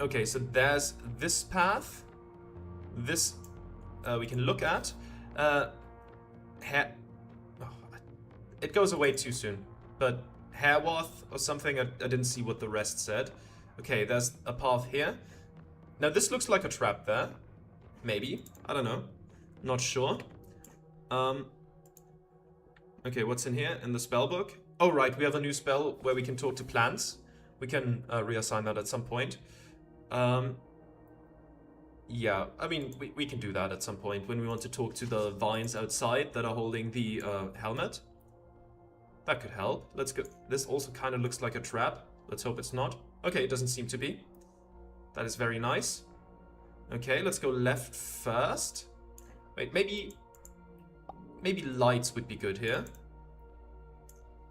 Okay, so there's this path. This we can look at. Oh, it goes away too soon. But Hairworth or something, I didn't see what the rest said. Okay, there's a path here. Now this looks like a trap there. Maybe. I don't know. Not sure. Okay, what's in here? In the spell book? Oh, right, we have a new spell where we can talk to plants. We can reassign that at some point. Yeah, I mean, we can do that at some point when we want to talk to the vines outside that are holding the helmet. That could help. Let's go. This also kind of looks like a trap. Let's hope it's not. Okay, it doesn't seem to be. That is very nice. Okay, let's go left first. Wait, maybe lights would be good here.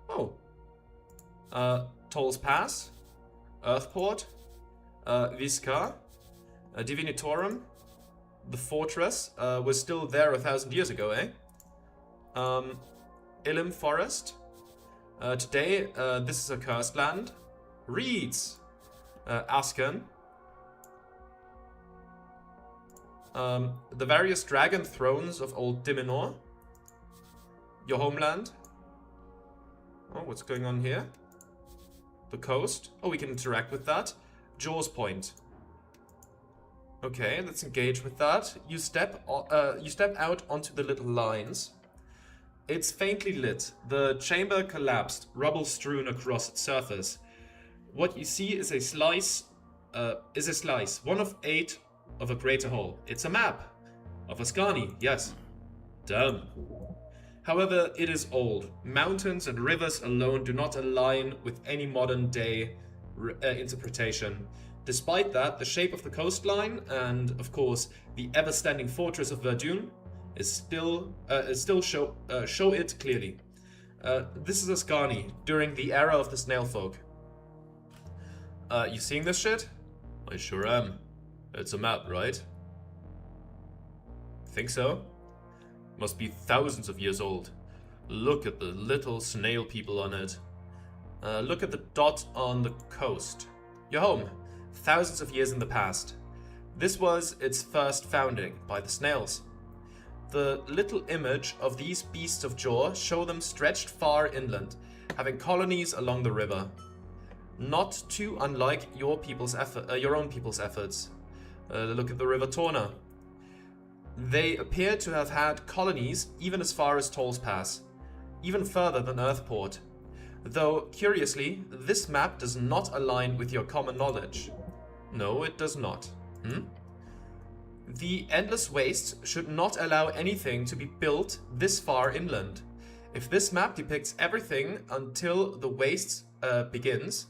Oh. Toll's Pass. Earthport. Visca. Divinitorum. The fortress was still there 1,000 years ago, eh? Illim Forest. Today, this is a cursed land. Reeds. Asken. The various dragon thrones of Old Diminor. Your homeland. Oh, what's going on here? The coast. Oh, we can interact with that. Jaws Point. Okay, let's engage with that. You step out onto the little lines. It's faintly lit. The chamber collapsed, rubble strewn across its surface. What you see is a slice, one of 8 of a greater whole. It's a map of Ascani, yes. Damn. However, it is old. Mountains and rivers alone do not align with any modern day interpretation. Despite that, the shape of the coastline and, of course, the ever-standing fortress of Verdun is still show it clearly. This is Ascani during the era of the snail folk. You seeing this shit? I sure am. It's a map, right? Think so? Must be thousands of years old. Look at the little snail people on it. Look at the dot on the coast. Your home. Thousands of years in the past. This was its first founding by the snails. The little image of these beasts of jaw show them stretched far inland, having colonies along the river. Not too unlike your own people's efforts. Look at the River Torna. They appear to have had colonies even as far as Toll's Pass, even further than Earthport. Though, curiously, this map does not align with your common knowledge. No, it does not. The endless wastes should not allow anything to be built this far inland. If this map depicts everything until the wastes begins,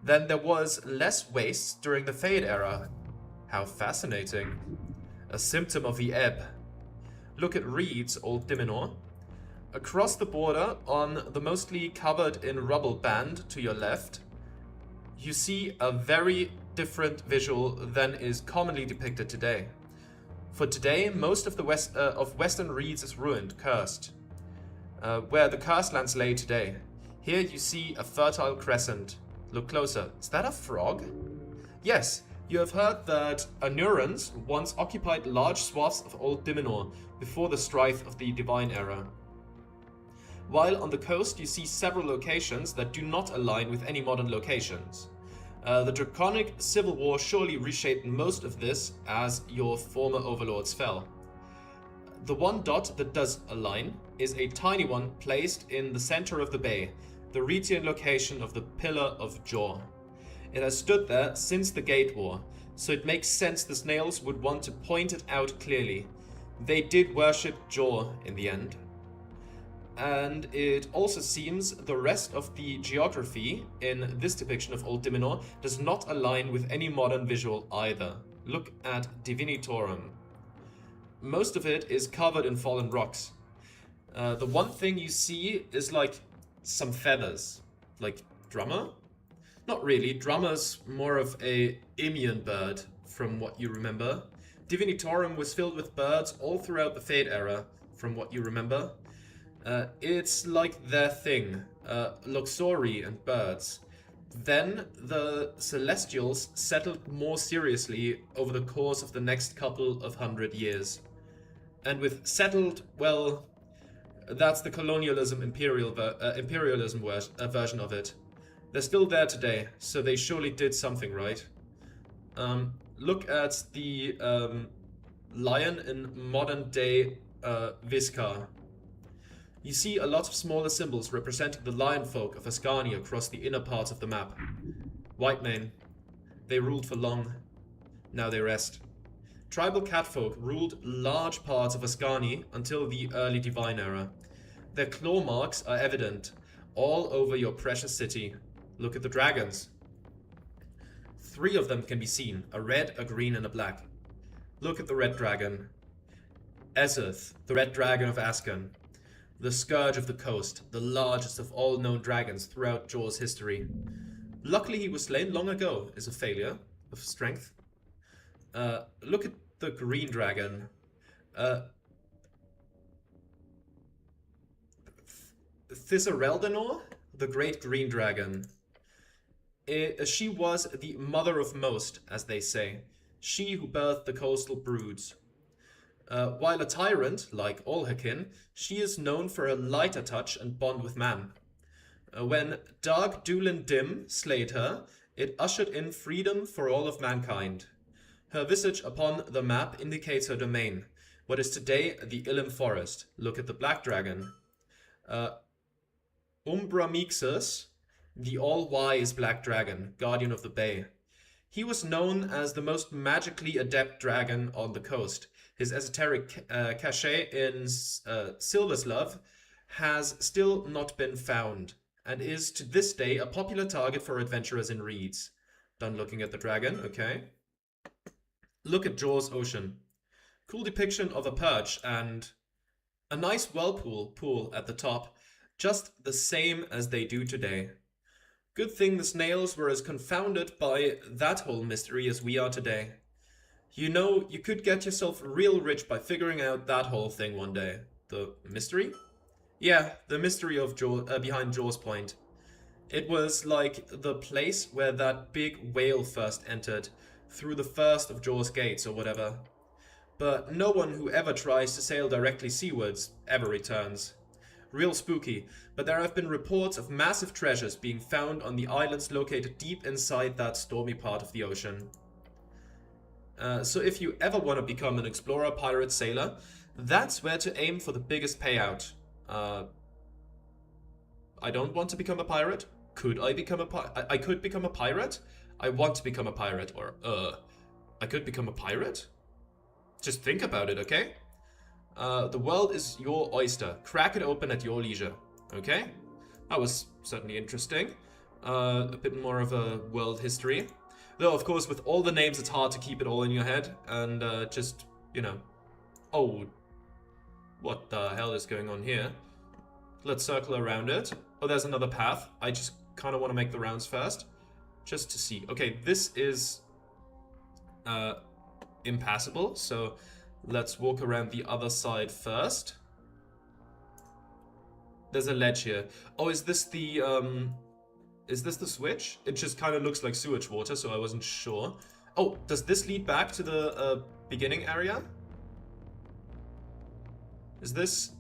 then there was less wastes during the Fade era. How fascinating. A symptom of the ebb. Look at Reed's Old Diminor. Across the border, on the mostly covered in rubble band to your left, you see a very different visual than is commonly depicted today. For today, most of the Western Reeds is ruined, cursed. Where the cursed lands lay today. Here you see a fertile crescent. Look closer. Is that a frog? Yes. You have heard that Anurans once occupied large swaths of Old Diminor before the strife of the Divine Era. While on the coast you see several locations that do not align with any modern locations. The Draconic Civil War surely reshaped most of this as your former overlords fell. The one dot that does align is a tiny one placed in the center of the bay, the Retian location of the Pillar of Jaw. It has stood there since the Gate War, so it makes sense the snails would want to point it out clearly. They did worship Jaw in the end. And it also seems the rest of the geography in this depiction of Old Diminor does not align with any modern visual either. Look at Divinitorum. Most of it is covered in fallen rocks. The one thing you see is like some feathers. Like drummer? Not really. Drummer's more of a Imian bird, from what you remember. Divinitorum was filled with birds all throughout the Fade era, from what you remember. It's like their thing. Luxori and birds. Then the Celestials settled more seriously over the course of the next couple of 100 years. And with settled, well, that's the colonialism imperialism version of it. They're still there today, so they surely did something right. Look at the lion in modern day Viscar. You see a lot of smaller symbols representing the lion folk of Ascani across the inner parts of the map. Whitemane. They ruled for long. Now they rest. Tribal catfolk ruled large parts of Ascani until the early Divine Era. Their claw marks are evident all over your precious city. Look at the dragons. 3 of them can be seen, a red, a green, and a black. Look at the red dragon. Esoth, the red dragon of Ascan. The scourge of the coast, the largest of all known dragons throughout Jor's history. Luckily he was slain long ago, is a failure of strength. Look at the green dragon. Thizareldanor, the great green dragon. She was the mother of most, as they say. She who birthed the coastal broods. While a tyrant, like all her kin, she is known for her lighter touch and bond with man. When Dark Dulin Dim slayed her, it ushered in freedom for all of mankind. Her visage upon the map indicates her domain, what is today the Illim Forest. Look at the black dragon. Umbramixus, the all-wise black dragon, guardian of the bay. He was known as the most magically adept dragon on the coast. His esoteric cachet in Silverslove has still not been found, and is to this day a popular target for adventurers in reeds. Done looking at the dragon, okay. Look at Jor's Ocean. Cool depiction of a perch and a nice whirlpool pool at the top, just the same as they do today. Good thing the snails were as confounded by that whole mystery as we are today. You know, you could get yourself real rich by figuring out that whole thing one day. The mystery? Yeah, the mystery of behind Jor's Point. It was like the place where that big whale first entered, through the first of Jor's gates or whatever. But no one who ever tries to sail directly seawards ever returns. Real spooky, but there have been reports of massive treasures being found on the islands located deep inside that stormy part of the ocean. So if you ever want to become an explorer, pirate, sailor, that's where to aim for the biggest payout. I don't want to become a pirate. Could I become a pirate? I could become a pirate. I want to become a pirate, or I could become a pirate? Just think about it, okay? The world is your oyster. Crack it open at your leisure, okay? That was certainly interesting. A bit more of a world history. Though, of course, with all the names, it's hard to keep it all in your head. And just, you know... Oh, what the hell is going on here? Let's circle around it. Oh, there's another path. I just kind of want to make the rounds first. Just to see. Okay, this is impassable. So let's walk around the other side first. There's a ledge here. Oh, is this the... Is this the switch? It just kind of looks like sewage water, so I wasn't sure. Oh, does this lead back to the beginning area? Is this...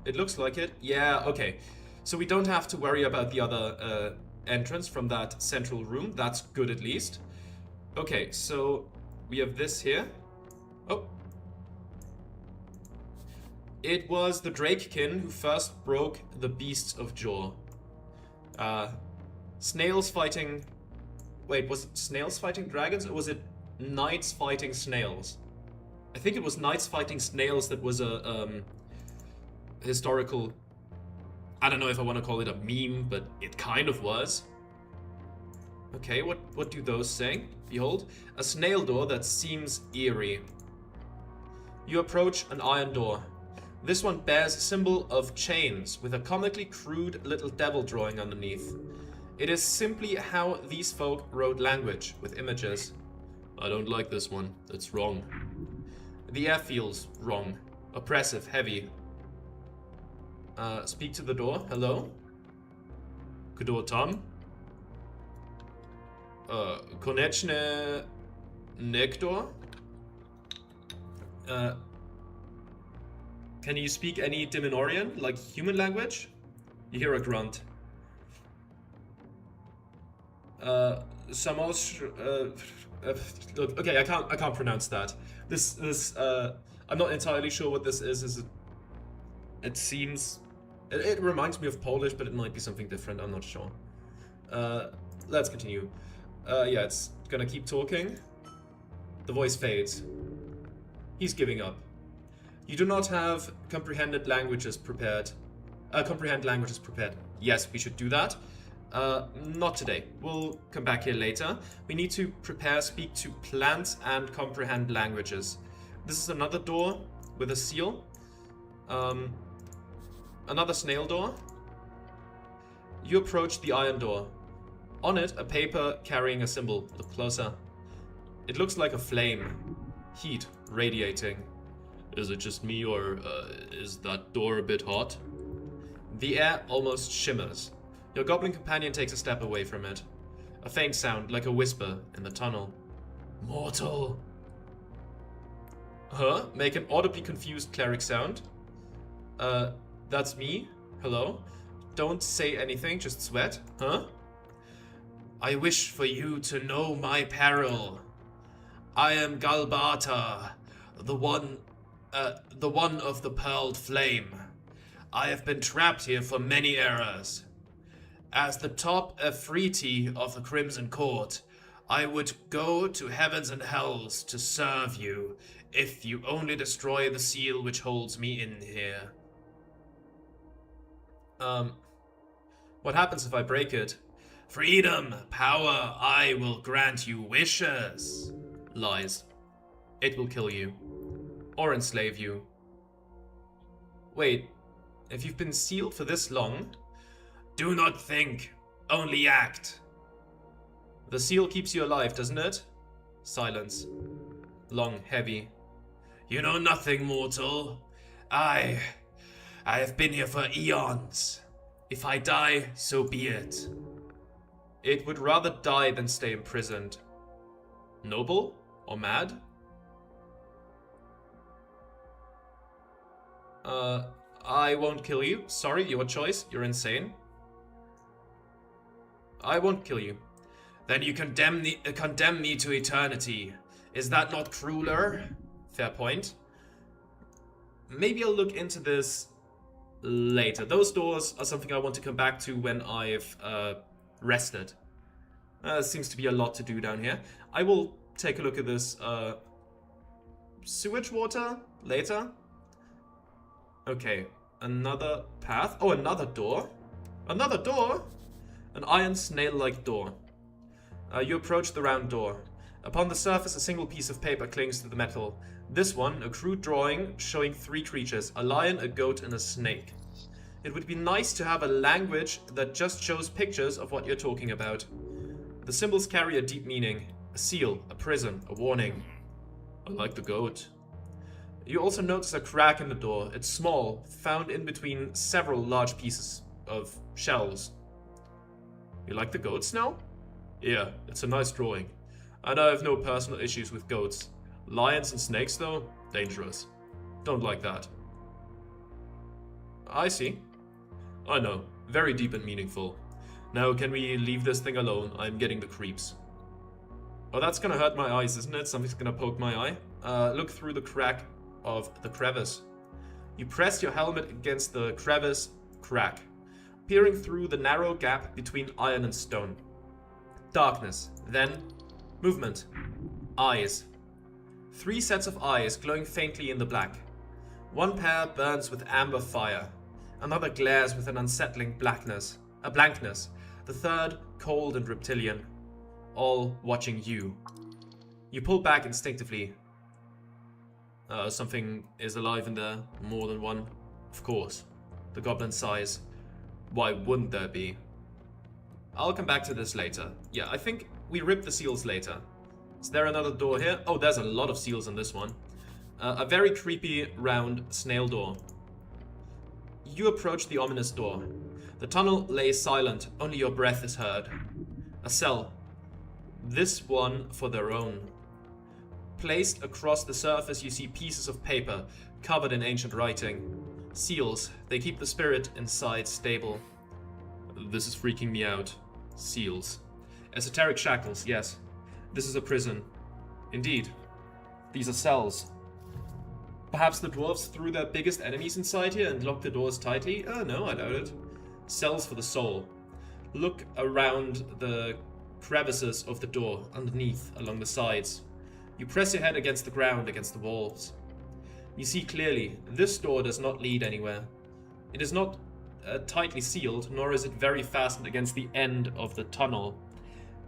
It looks like it. Yeah, okay. So we don't have to worry about the other entrance from that central room. That's good at least. Okay, so we have this here. Oh. It was the Drakekin who first broke the beasts of Jor. Snails fighting... Wait, was it snails fighting dragons, or was it knights fighting snails? I think it was knights fighting snails that was a historical... I don't know if I want to call it a meme, but it kind of was. Okay, what do those say? Behold, a snail door that seems eerie. You approach an iron door. This one bears a symbol of chains with a comically crude little devil drawing underneath. It is simply how these folk wrote language, with images. I don't like this one. It's wrong. The air feels wrong. Oppressive, heavy. Speak to the door. Hello? Kudor Tom? Konechne Nektor? Can you speak any Diminorian, like human language? You hear a grunt. Samos, look, okay, I can't pronounce that. I'm not entirely sure what this is. It seems, it reminds me of Polish, but it might be something different. I'm not sure. Let's continue. Yeah, it's gonna keep talking. The voice fades. He's giving up. You do not have comprehend languages prepared. Yes, we should do that. Not today. We'll come back here later. We need to speak to plants and comprehend languages. This is another door with a seal. Another snail door. You approach the iron door. On it, a paper carrying a symbol. Look closer. It looks like a flame. Heat radiating. Is it just me, or is that door a bit hot? The air almost shimmers. Your goblin companion takes a step away from it. A faint sound, like a whisper, in the tunnel. Mortal. Huh? Make an audibly confused cleric sound. That's me. Hello? Don't say anything, just sweat. Huh? I wish for you to know my peril. I am Galbata, the one of the pearled flame. I have been trapped here for many eras. As the top Efreeti of the Crimson Court, I would go to heavens and hells to serve you, if you only destroy the seal which holds me in here. What happens if I break it? Freedom, power, I will grant you wishes. Lies. It will kill you. Or enslave you. Wait, if you've been sealed for this long... Do not think, only act. The seal keeps you alive, doesn't it? Silence. Long, heavy. You know nothing, mortal. I have been here for eons. If I die, so be it. It would rather die than stay imprisoned. Noble? Or mad? I won't kill you. Sorry, your choice. You're insane. I won't kill you. Then you condemn me to eternity. Is that not crueler? Fair point. Maybe I'll look into this later. Those doors are something I want to come back to when I've rested. Seems to be a lot to do down here. I will take a look at this sewage water later. Okay, another path. Oh, another door. Another door? An iron snail-like door. You approach the round door. Upon the surface, a single piece of paper clings to the metal. This one, a crude drawing showing 3 creatures, a lion, a goat, and a snake. It would be nice to have a language that just shows pictures of what you're talking about. The symbols carry a deep meaning. A seal, a prison, a warning. I like the goat. You also notice a crack in the door. It's small, found in between several large pieces of shells. You like the goats now? Yeah, it's a nice drawing. And I have no personal issues with goats. Lions and snakes, though, dangerous. Don't like that. I see. I know, very deep and meaningful. Now, can we leave this thing alone? I'm getting the creeps. Oh, that's gonna hurt my eyes, isn't it? Something's gonna poke my eye. Look through the crack of the crevice. You press your helmet against the crevice crack, peering through the narrow gap between iron and stone. Darkness, then movement. Eyes. 3 sets of eyes glowing faintly in the black. One pair burns with amber fire. Another glares with an unsettling blankness. The third cold and reptilian. All watching you. You pull back instinctively. Something is alive in there. More than one. Of course. The goblin sighs. Why wouldn't there be? I'll come back to this later. Yeah, I think we rip the seals later. Is there another door here? Oh, there's a lot of seals in this one. A very creepy round snail door. You approach the ominous door. The tunnel lays silent. Only your breath is heard. A cell. this one for their own. Placed across the surface, you see pieces of paper covered in ancient writing. Seals, they keep the spirit inside stable. This is freaking me out. Seals. Esoteric shackles, yes. This is a prison. Indeed. These are cells. Perhaps the dwarves threw their biggest enemies inside here and locked the doors tightly? No, I doubt it. Cells for the soul. Look around the crevices of the door, underneath, along the sides. You press your head against the ground, against the walls. You see clearly, this door does not lead anywhere. It is not tightly sealed, nor is it very fastened against the end of the tunnel.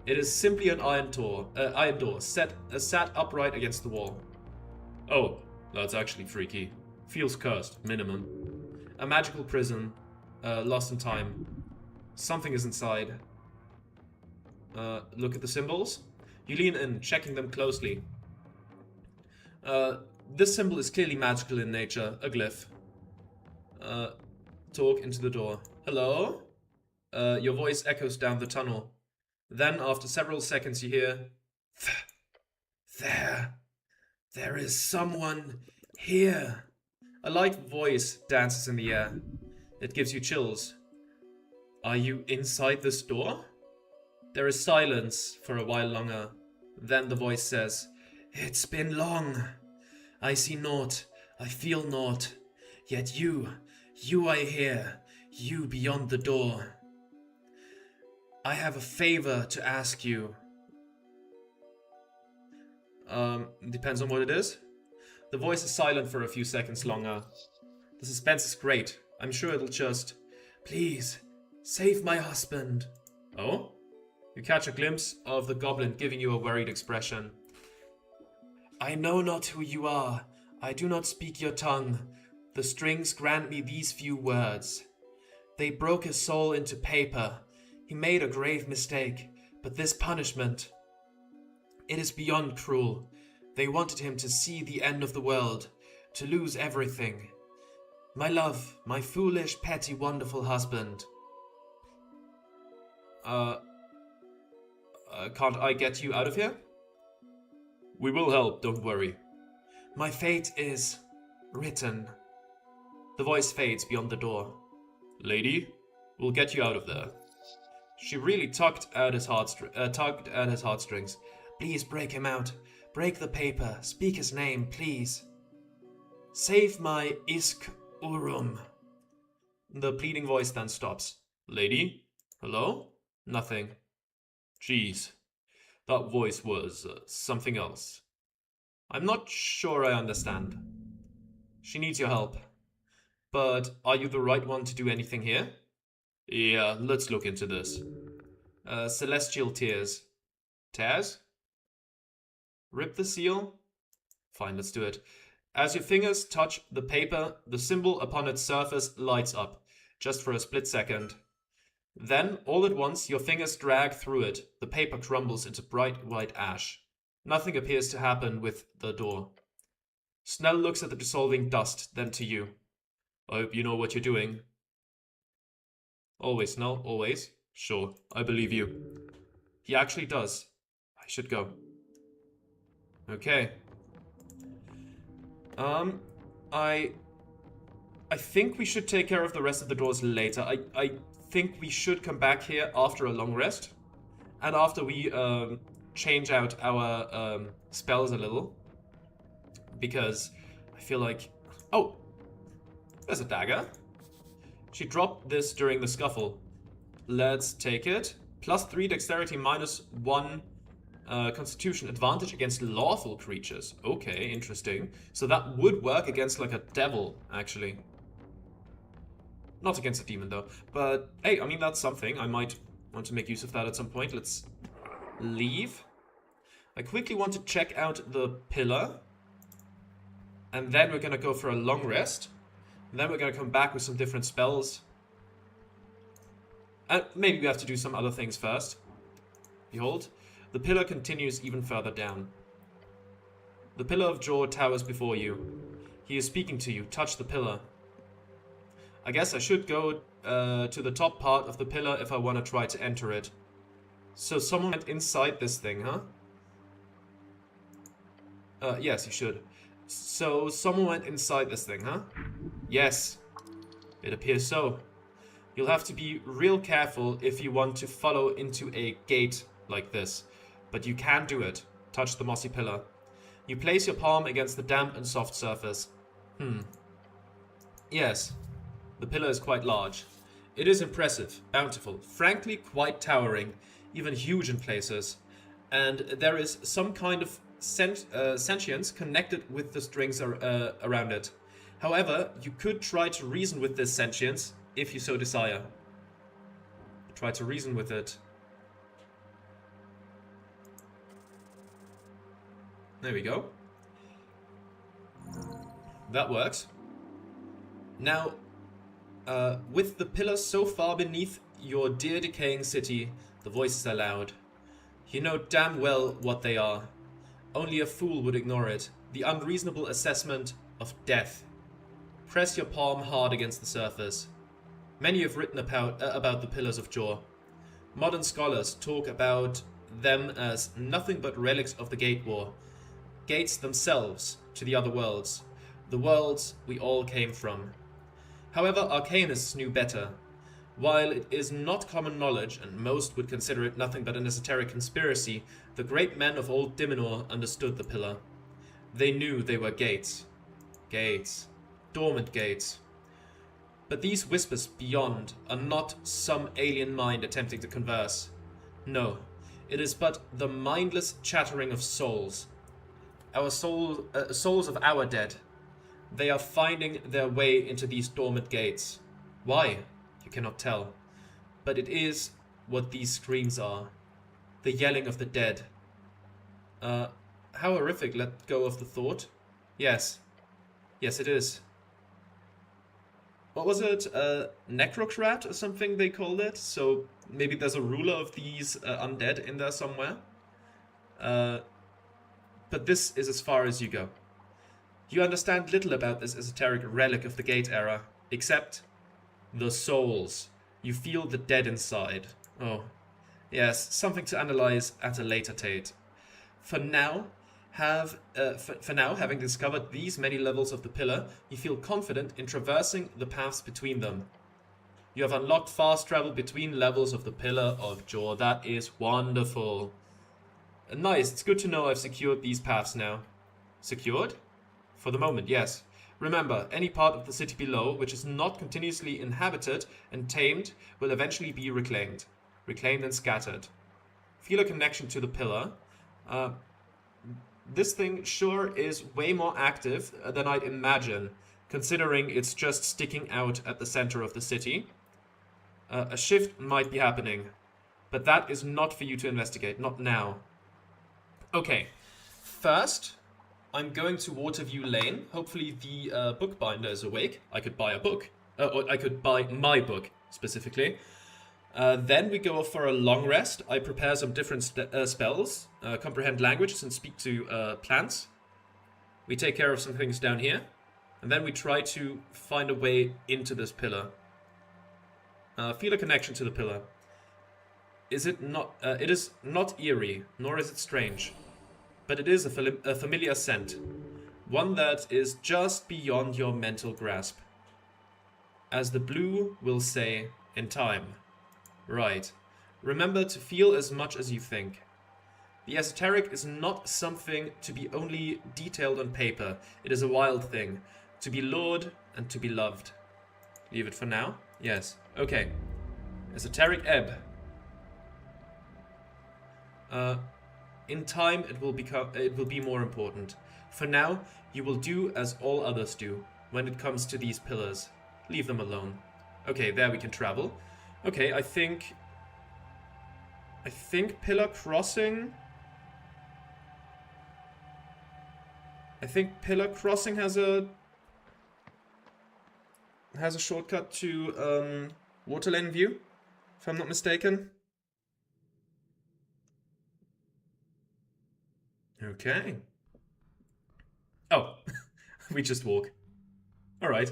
It is simply an iron door sat upright against the wall. Oh, that's actually freaky. Feels cursed, minimum. A magical prison, lost in time. Something is inside. Look at the symbols. You lean in, checking them closely. This symbol is clearly magical in nature, a glyph. Talk into the door. Hello? Your voice echoes down the tunnel. Then, after several seconds, you hear... There is someone here. A light voice dances in the air. It gives you chills. Are you inside this door? There is silence for a while longer. Then the voice says, It's been long. I see naught. I feel naught. Yet you I hear. You beyond the door. I have a favor to ask you. Depends on what it is. The voice is silent for a few seconds longer. The suspense is great. I'm sure it'll just... Please, save my husband. Oh? You catch a glimpse of the goblin giving you a worried expression. I know not who you are. I do not speak your tongue. The strings grant me these few words. They broke his soul into paper. He made a grave mistake, but this punishment... It is beyond cruel. They wanted him to see the end of the world, to lose everything. My love, my foolish, petty, wonderful husband. Can't I get you out of here? We will help, don't worry. My fate is written. The voice fades beyond the door. Lady, we'll get you out of there. She really tugged at his heartstrings. Please break him out. Break the paper. Speak his name, please. Save my Isk Urum. The pleading voice then stops. Lady? Hello? Nothing. Jeez. That voice was something else. I'm not sure I understand. She needs your help. But are you the right one to do anything here? Yeah, let's look into this. Celestial tears. Tears? Rip the seal? Fine, let's do it. As your fingers touch the paper, the symbol upon its surface lights up, just for a split second. Then, all at once, your fingers drag through it. The paper crumbles into bright white ash. Nothing appears to happen with the door. Snell looks at the dissolving dust, then to you. I hope you know what you're doing. Always, Snell, always. Sure, I believe you. He actually does. I should go. Okay. I think we should take care of the rest of the doors later. I think we should come back here after a long rest. And after we change out our spells a little. Because I feel like... Oh! There's a dagger. She dropped this during the scuffle. Let's take it. +3 dexterity, -1 constitution advantage against lawful creatures. Okay, interesting. So that would work against like a devil, actually. Not against a demon though. But hey, I mean, that's something. I might want to make use of that at some point. Let's leave. I quickly want to check out the pillar. And then we're gonna go for a long rest. And then we're gonna come back with some different spells. And maybe we have to do some other things first. Behold, the pillar continues even further down. The pillar of jaw towers before you. He is speaking to you. Touch the pillar. I guess I should go to the top part of the pillar if I want to try to enter it. So someone went inside this thing, huh? Yes, you should. So someone went inside this thing, huh? Yes, it appears so. You'll have to be real careful if you want to follow into a gate like this. But you can do it. Touch the mossy pillar. You place your palm against the damp and soft surface. Yes, the pillar is quite large. It is impressive, bountiful, frankly quite towering, even huge in places. And there is some kind of sentience connected with the strings around it. However, you could try to reason with this sentience, if you so desire. Try to reason with it. There we go. That works. Now, with the pillars so far beneath your dear decaying city, the voices are loud. You know damn well what they are. Only a fool would ignore it. The unreasonable assessment of death. Press your palm hard against the surface. Many have written about the Pillars of Jor. Modern scholars talk about them as nothing but relics of the Gate War. Gates themselves to the other worlds. The worlds we all came from. However, arcanists knew better. While it is not common knowledge, and most would consider it nothing but an esoteric conspiracy, the great men of old Dimenor understood the pillar. They knew they were gates. Gates. Dormant gates. But these whispers beyond are not some alien mind attempting to converse. No, it is but the mindless chattering of souls. Souls of our dead. They are finding their way into these dormant gates. Why? You cannot tell. But it is what these screams are. The yelling of the dead. How horrific, let go of the thought. Yes. Yes, it is. What was it? Necrocrat or something they called it? So maybe there's a ruler of these undead in there somewhere. But this is as far as you go. You understand little about this esoteric relic of the Gate era, except the souls. You feel the dead inside. Oh, yes, something to analyze at a later date. For now, having discovered these many levels of the pillar, you feel confident in traversing the paths between them. You have unlocked fast travel between levels of the Pillar of Jor. That is wonderful. Nice, it's good to know I've secured these paths now. Secured? For the moment, yes. Remember, any part of the city below which is not continuously inhabited and tamed will eventually be reclaimed. Reclaimed and scattered. Feel a connection to the pillar. This thing sure is way more active than I'd imagine, considering it's just sticking out at the center of the city. A shift might be happening, but that is not for you to investigate, not now. Okay, first, I'm going to Waterview Lane. Hopefully the bookbinder is awake. I could buy a book. Or I could buy my book, specifically. Then we go for a long rest. I prepare some different spells. Comprehend languages and speak to plants. We take care of some things down here. And then we try to find a way into this pillar. Feel a connection to the pillar. Is it not? It is not eerie, nor is it strange. But it is a familiar scent. One that is just beyond your mental grasp. As the blue will say, in time. Right. Remember to feel as much as you think. The esoteric is not something to be only detailed on paper. It is a wild thing. To be lured and to be loved. Leave it for now? Yes. Okay. Esoteric ebb. In time, it will be more important. For now, you will do as all others do when it comes to these pillars. Leave them alone. Okay, there we can travel. Okay, I think Pillar Crossing. I think Pillar Crossing has a shortcut to Waterlane View, if I'm not mistaken. Okay. Oh, we just walk. All right.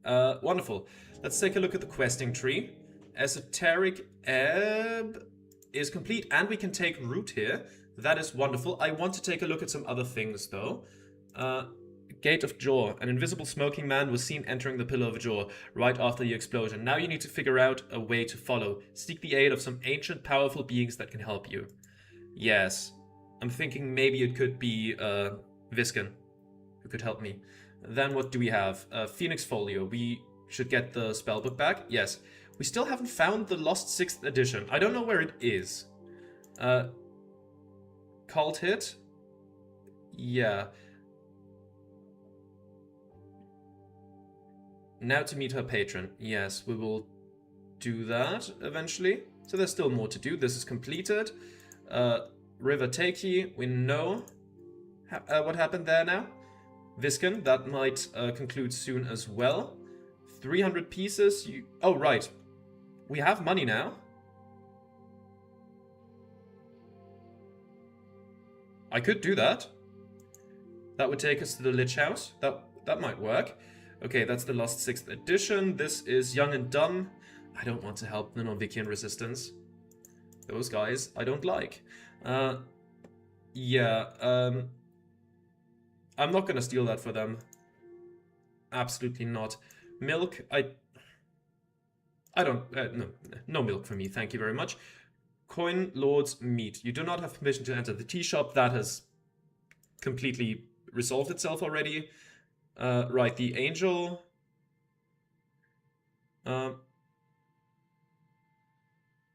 Wonderful. Let's take a look at the questing tree. Esoteric Ebb is complete, and we can take root here. That is wonderful. I want to take a look at some other things, though. Gate of Jaw. An invisible smoking man was seen entering the Pillar of Jaw right after the explosion. Now you need to figure out a way to follow. Seek the aid of some ancient, powerful beings that can help you. Yes. I'm thinking maybe it could be Visken, who could help me. Then what do we have? Phoenix Folio. We should get the spellbook back. Yes. We still haven't found the lost 6th edition. I don't know where it is. Cult Hit? Yeah. Now to meet her patron. Yes, we will do that eventually. So there's still more to do. This is completed. River Takey, we know what happened there now. Visken, that might conclude soon as well. 300 pieces. Oh, right. We have money now. I could do that. That would take us to the Lich House. That might work. Okay, that's the Lost 6th edition. This is Young and Dumb. I don't want to help the Novikian Resistance. Those guys I don't like. Yeah, I'm not gonna steal that for them. Absolutely not. Milk, I don't, no milk for me, thank you very much. Coin Lord's Meat. You do not have permission to enter the tea shop. That has completely resolved itself already. Right, the angel.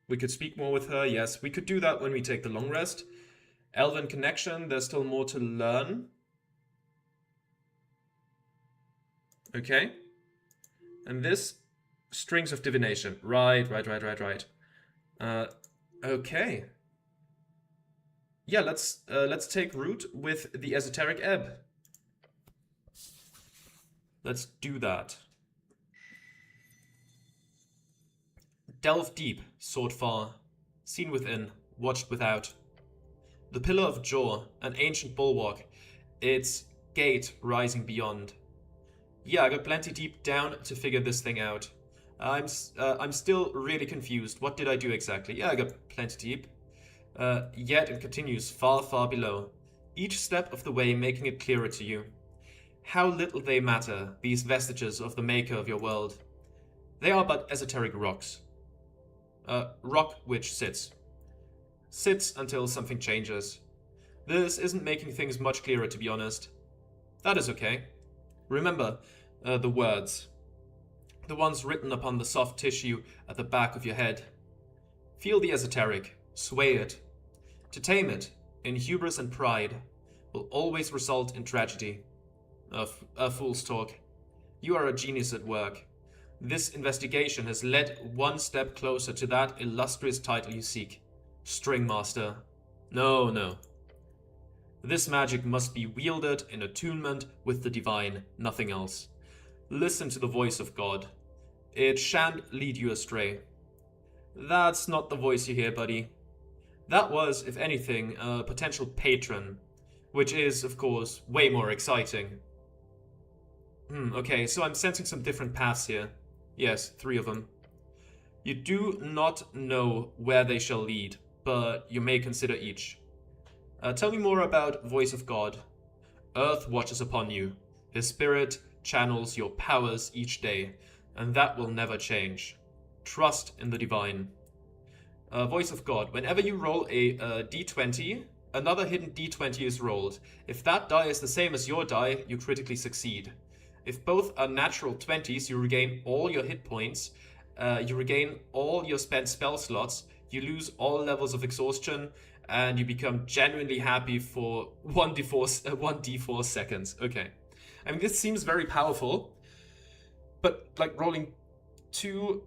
We could speak more with her. Yes, we could do that when we take the long rest. Elven Connection. There's still more to learn. Okay. And this, Strings of Divination. Right. Okay. Yeah, let's take root with the Esoteric Ebb. Let's do that. Delve deep, sought far, seen within, watched without. The Pillar of Jaw, an ancient bulwark, its gate rising beyond. Yeah, I got plenty deep down to figure this thing out. I'm still really confused. What did I do exactly? Yeah, I got plenty deep. Yet it continues far, far below. Each step of the way making it clearer to you. How little they matter, these vestiges of the maker of your world. They are but esoteric rocks. Rock which sits. Sits until something changes. This isn't making things much clearer, to be honest. That is okay. Remember the words. The ones written upon the soft tissue at the back of your head. Feel the esoteric, sway it. To tame it, in hubris and pride, will always result in tragedy. A fool's talk. You are a genius at work. This investigation has led one step closer to that illustrious title you seek. String Master. No. This magic must be wielded in attunement with the divine, nothing else. Listen to the voice of God. It shan't lead you astray. That's not the voice you hear, buddy. That was, if anything, a potential patron, which is, of course, way more exciting. Okay, so I'm sensing some different paths here. Yes, 3 of them. You do not know where they shall lead, but you may consider each. Tell me more about Voice of God. Earth watches upon you. His spirit channels your powers each day, and that will never change. Trust in the divine. Voice of God. Whenever you roll a d20, another hidden d20 is rolled. If that die is the same as your die, you critically succeed. If both are natural 20s, you regain all your hit points, you regain all your spent spell slots, you lose all levels of exhaustion, and you become genuinely happy for 1d4 seconds. Okay. I mean, this seems very powerful, but like rolling 2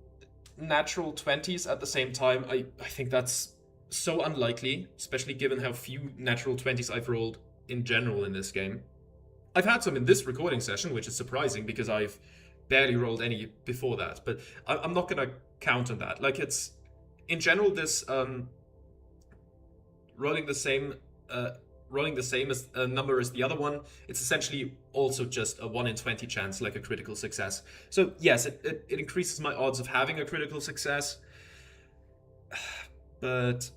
natural 20s at the same time, I think that's so unlikely, especially given how few natural 20s I've rolled in general in this game. I've had some in this recording session, which is surprising because I've barely rolled any before that, but I'm not going to count on that. Like, it's, in general, this rolling the same as a number as the other one, it's essentially also just a 1 in 20 chance, like a critical success. So yes, it increases my odds of having a critical success, but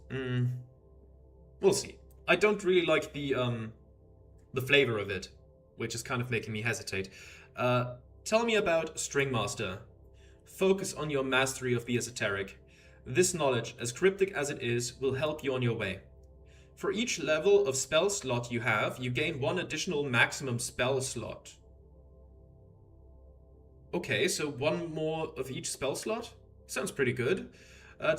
we'll see. I don't really like the flavor of it, which is kind of making me hesitate. Tell me about String Master. Focus on your mastery of the esoteric. This knowledge, as cryptic as it is, will help you on your way. For each level of spell slot you have, you gain 1 additional maximum spell slot. Okay, so 1 more of each spell slot? Sounds pretty good.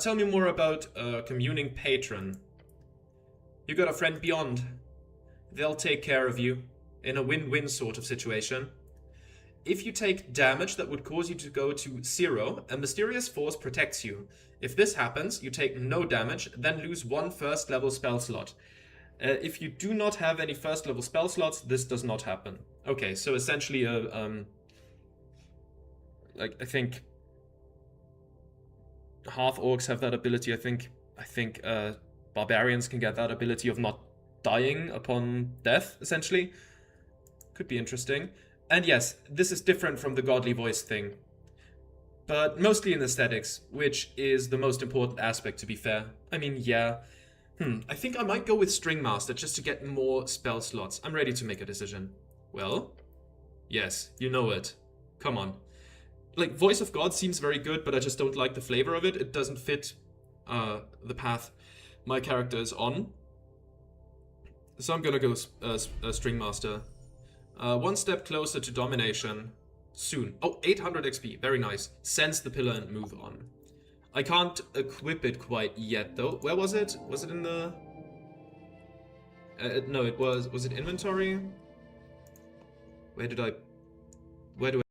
Tell me more about Communing Patron. You got a friend beyond. They'll take care of you, in a win-win sort of situation. If you take damage that would cause you to go to 0, a mysterious force protects you. If this happens, you take no damage, then lose 1 first level spell slot. If you do not have any first level spell slots, this does not happen. Okay, so essentially like, I think half orcs have that ability. I think barbarians can get that ability of not dying upon death, essentially. Could be interesting. And yes, this is different from the godly voice thing, but mostly in aesthetics, which is the most important aspect, to be fair. I mean, yeah. I think I might go with String Master just to get more spell slots. I'm ready to make a decision. Well, yes, you know it. Come on. Like, Voice of God seems very good, but I just don't like the flavor of it. It doesn't fit the path my character is on. So I'm gonna go String Master. 1 step closer to domination. Soon. Oh, 800 XP. Very nice. Sense the pillar and move on. I can't equip it quite yet, though. Where was it? Was it in the... no, it was... Was it inventory? Where do I